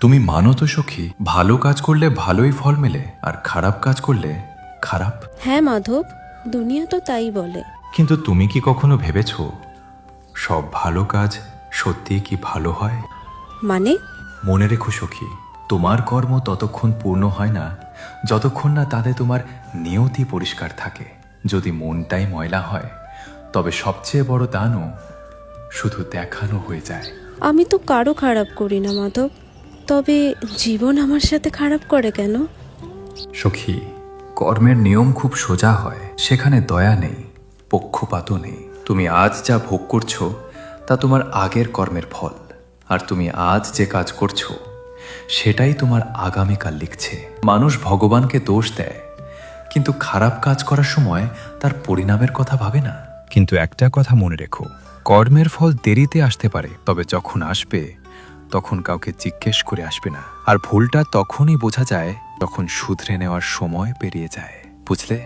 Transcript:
তুমি মানো তো সখী, ভালো কাজ করলে ভালোই ফল মেলে, আর খারাপ কাজ করলে খারাপ। হ্যাঁ মাধব, দুনিয়া তো তাই বলে। কিন্তু তুমি কি কখনো ভেবেছো সব ভালো কাজ সত্যিই কি ভালো হয়? মানে? মনে রেখো সখী, তোমার কর্ম ততক্ষণ পূর্ণ হয় না যতক্ষণ না তাতে তোমার নিয়তি পরিষ্কার থাকে। যদি মনটাই ময়লা হয় তবে সবচেয়ে বড় দানও শুধু দেখানো হয়ে যায়। আমি তো কারো খারাপ করি না মাধব, তবে জীবন আমার সাথে খারাপ করে কেন? সখী, কর্মের নিয়ম খুব সোজা হয়, সেখানে দয়া নেই, পক্ষপাতও নেই। তুমি আজ যা ভোগ করছো তা তোমার আগের কর্মের ফল, আর তুমি আজ যে কাজ করছো সেটাই তোমার আগামীকাল লিখছে। মানুষ ভগবানকে দোষ দেয়, কিন্তু খারাপ কাজ করার সময় তার পরিণামের কথা ভাবে না। কিন্তু একটা কথা মনে রেখো, কর্মের ফল দেরিতে আসতে পারে, তবে যখন আসবে তখন কাউকে জিজ্ঞেস করে আসবে না। আর ভুলটা তখনই বোঝা যায় যখন শুধরে নেওয়ার সময় পেরিয়ে যায়, বুঝলে?